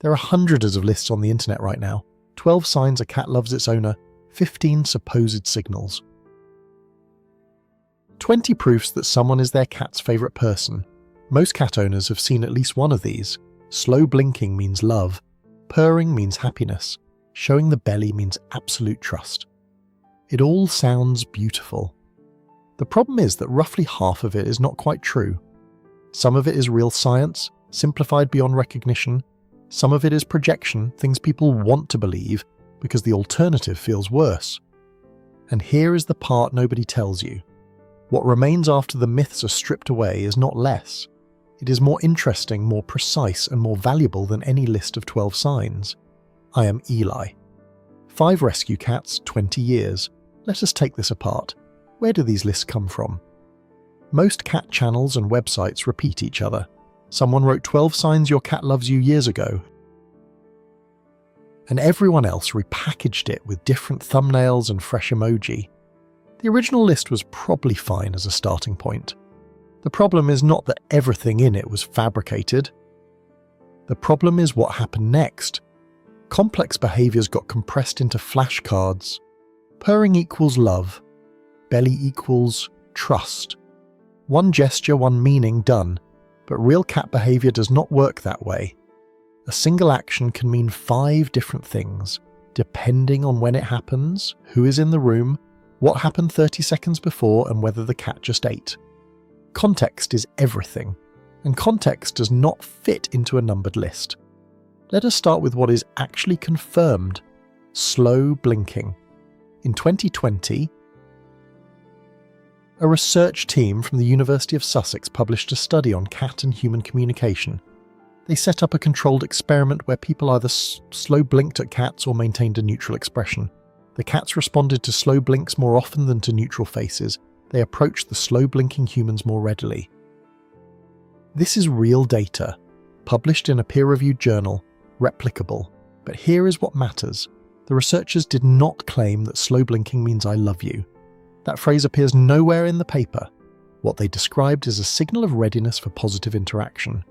There are hundreds of lists on the internet right now. 12 signs a cat loves its owner, 15 supposed signals. 20 proofs that someone is their cat's favourite person. Most cat owners have seen at least one of these. Slow blinking means love. Purring means happiness. Showing the belly means absolute trust. It all sounds beautiful. The problem is that roughly half of it is not quite true. Some of it is real science, simplified beyond recognition. Some of it is projection, things people want to believe because the alternative feels worse. And here is the part nobody tells you. What remains after the myths are stripped away is not less. It is more interesting, more precise, and more valuable than any list of 12 signs. I am Eli. 5 rescue cats, 20 years. Let us take this apart. Where do these lists come from? Most cat channels and websites repeat each other. Someone wrote 12 signs your cat loves you years ago, and everyone else repackaged it with different thumbnails and fresh emoji. The original list was probably fine as a starting point. The problem is not that everything in it was fabricated. The problem is what happened next. Complex behaviours got compressed into flashcards. Purring equals love. Belly equals trust. One gesture, one meaning, done. But real cat behaviour does not work that way. A single action can mean 5 different things, depending on when it happens, who is in the room, what happened 30 seconds before, and whether the cat just ate. Context is everything, and context does not fit into a numbered list. Let us start with what is actually confirmed: slow blinking. In 2020, a research team from the University of Sussex published a study on cat and human communication. They set up a controlled experiment where people either slow blinked at cats or maintained a neutral expression. The cats responded to slow blinks more often than to neutral faces. They approached the slow blinking humans more readily. This is real data, published in a peer-reviewed journal, replicable. But here is what matters. The researchers did not claim that slow blinking means I love you. That phrase appears nowhere in the paper. What they described is a signal of readiness for positive interaction.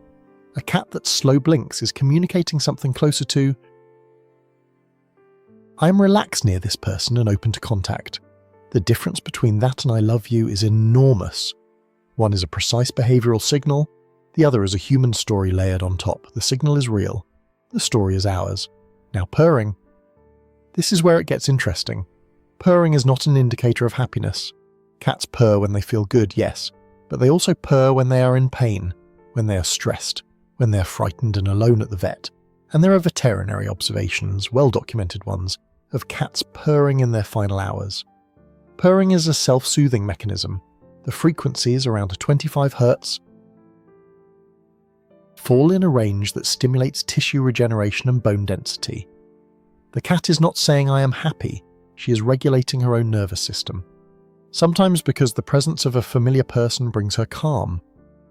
A cat that slow blinks is communicating something closer to, I am relaxed near this person and open to contact. The difference between that and I love you is enormous. One is a precise behavioural signal, the other is a human story layered on top. The signal is real, the story is ours. Now purring. This is where it gets interesting. Purring is not an indicator of happiness. Cats purr when they feel good, yes, but they also purr when they are in pain, when they are stressed, when they are frightened and alone at the vet. And there are veterinary observations, well-documented ones, of cats purring in their final hours. Purring is a self-soothing mechanism. The frequencies, around 25 Hz, fall in a range that stimulates tissue regeneration and bone density. The cat is not saying I am happy, she is regulating her own nervous system. Sometimes because the presence of a familiar person brings her calm.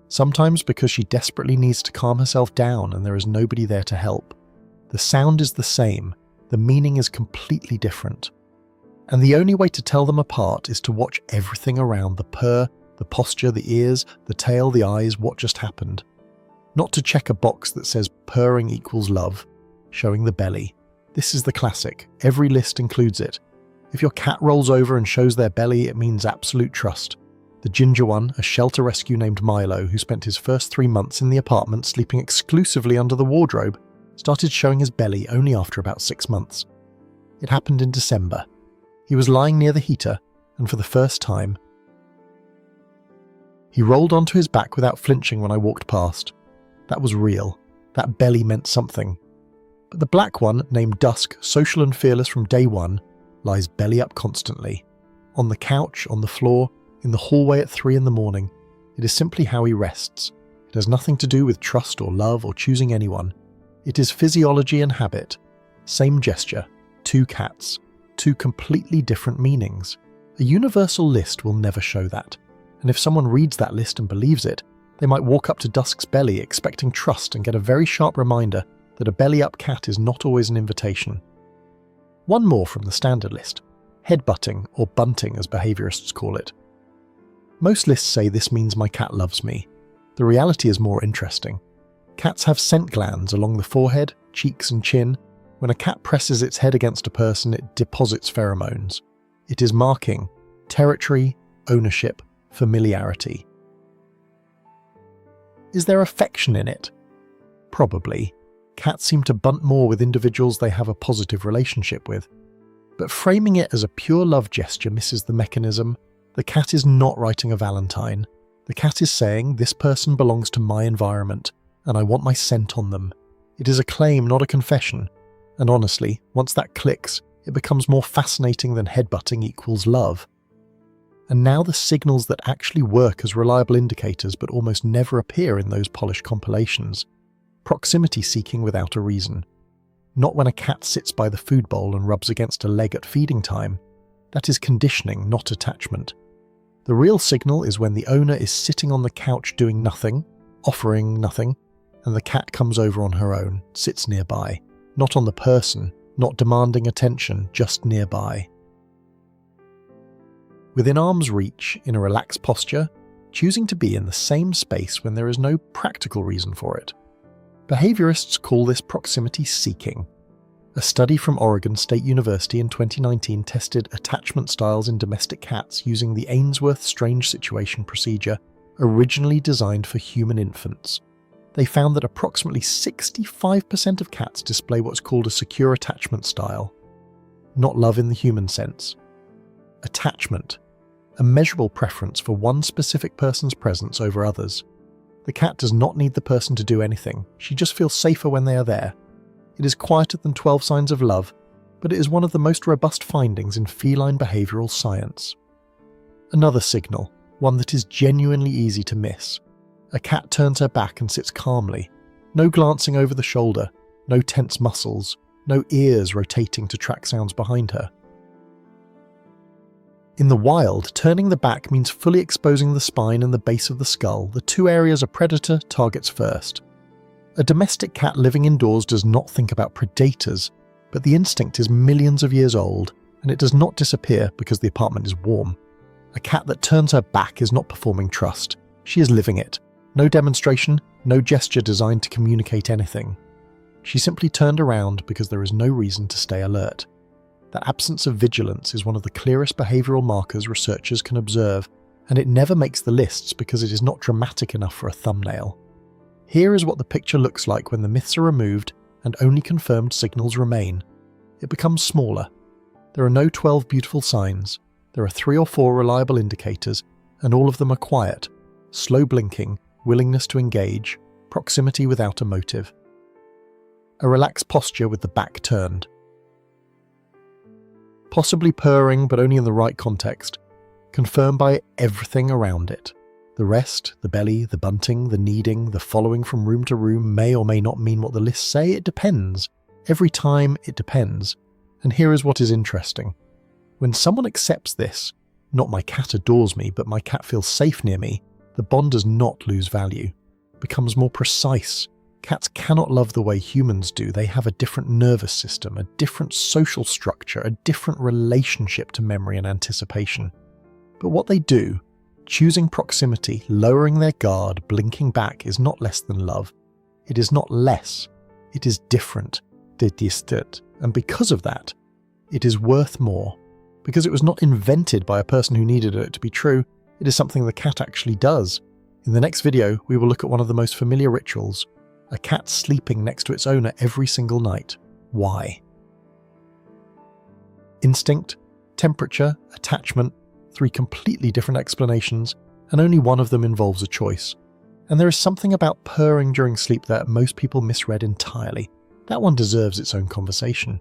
Sometimes because she desperately needs to calm herself down and there is nobody there to help. The sound is the same, the meaning is completely different. And the only way to tell them apart is to watch everything around: the purr, the posture, the ears, the tail, the eyes, what just happened. Not to check a box that says purring equals love, showing the belly. This is the classic, every list includes it. If your cat rolls over and shows their belly, it means absolute trust. The ginger one, a shelter rescue named Milo, who spent his first 3 months in the apartment sleeping exclusively under the wardrobe, started showing his belly only after about 6 months. It happened in December. He was lying near the heater, and for the first time, he rolled onto his back without flinching when I walked past. That was real. That belly meant something. But the black one, named Dusk, social and fearless from day one, lies belly up constantly. On the couch, on the floor, in the hallway at 3 in the morning. It is simply how he rests. It has nothing to do with trust or love or choosing anyone. It is physiology and habit. Same gesture, 2 cats, 2 completely different meanings. A universal list will never show that. And if someone reads that list and believes it, they might walk up to Dusk's belly expecting trust and get a very sharp reminder that a belly-up cat is not always an invitation. One more from the standard list: headbutting, or bunting as behaviourists call it. Most lists say this means my cat loves me. The reality is more interesting. Cats have scent glands along the forehead, cheeks and chin. When a cat presses its head against a person, it deposits pheromones. It is marking territory, ownership, familiarity. Is there affection in it? Probably. Cats seem to bond more with individuals they have a positive relationship with. But framing it as a pure love gesture misses the mechanism. The cat is not writing a valentine. The cat is saying, this person belongs to my environment, and I want my scent on them. It is a claim, not a confession. And honestly, once that clicks, it becomes more fascinating than headbutting equals love. And now the signals that actually work as reliable indicators but almost never appear in those polished compilations. Proximity seeking without a reason. Not when a cat sits by the food bowl and rubs against a leg at feeding time. That is conditioning, not attachment. The real signal is when the owner is sitting on the couch doing nothing, offering nothing, and the cat comes over on her own, sits nearby. Not on the person, not demanding attention, just nearby. Within arm's reach, in a relaxed posture, choosing to be in the same space when there is no practical reason for it. Behaviorists call this proximity seeking. A study from Oregon State University in 2019 tested attachment styles in domestic cats using the Ainsworth Strange Situation procedure, originally designed for human infants. They found that approximately 65% of cats display what's called a secure attachment style. Not love in the human sense. Attachment. A measurable preference for one specific person's presence over others. The cat does not need the person to do anything, she just feels safer when they are there. It is quieter than 12 signs of love, but it is one of the most robust findings in feline behavioural science. Another signal, one that is genuinely easy to miss. A cat turns her back and sits calmly. No glancing over the shoulder, no tense muscles, no ears rotating to track sounds behind her. In the wild, turning the back means fully exposing the spine and the base of the skull, the two areas a predator targets first. A domestic cat living indoors does not think about predators, but the instinct is millions of years old, and it does not disappear because the apartment is warm. A cat that turns her back is not performing trust, she is living it. No demonstration, no gesture designed to communicate anything. She simply turned around because there is no reason to stay alert. That absence of vigilance is one of the clearest behavioural markers researchers can observe, and it never makes the lists because it is not dramatic enough for a thumbnail. Here is what the picture looks like when the myths are removed and only confirmed signals remain. It becomes smaller. There are no 12 beautiful signs. There are 3 or 4 reliable indicators, and all of them are quiet. Slow blinking, willingness to engage, proximity without a motive. A relaxed posture with the back turned. Possibly purring, but only in the right context, confirmed by everything around it. The rest, the belly, the bunting, the kneading, the following from room to room may or may not mean what the lists say. It depends. Every time it depends. And here is what is interesting. When someone accepts this, not my cat adores me, but my cat feels safe near me, the bond does not lose value. It becomes more precise. Cats cannot love the way humans do. They have a different nervous system, a different social structure, a different relationship to memory and anticipation. But what they do, choosing proximity, lowering their guard, blinking back, is not less than love. It is not less. It is different. And because of that, it is worth more. Because it was not invented by a person who needed it to be true, it is something the cat actually does. In the next video, we will look at one of the most familiar rituals, a cat sleeping next to its owner every single night. Why? Instinct, temperature, attachment, 3 completely different explanations, and only one of them involves a choice. And there is something about purring during sleep that most people misread entirely. That one deserves its own conversation.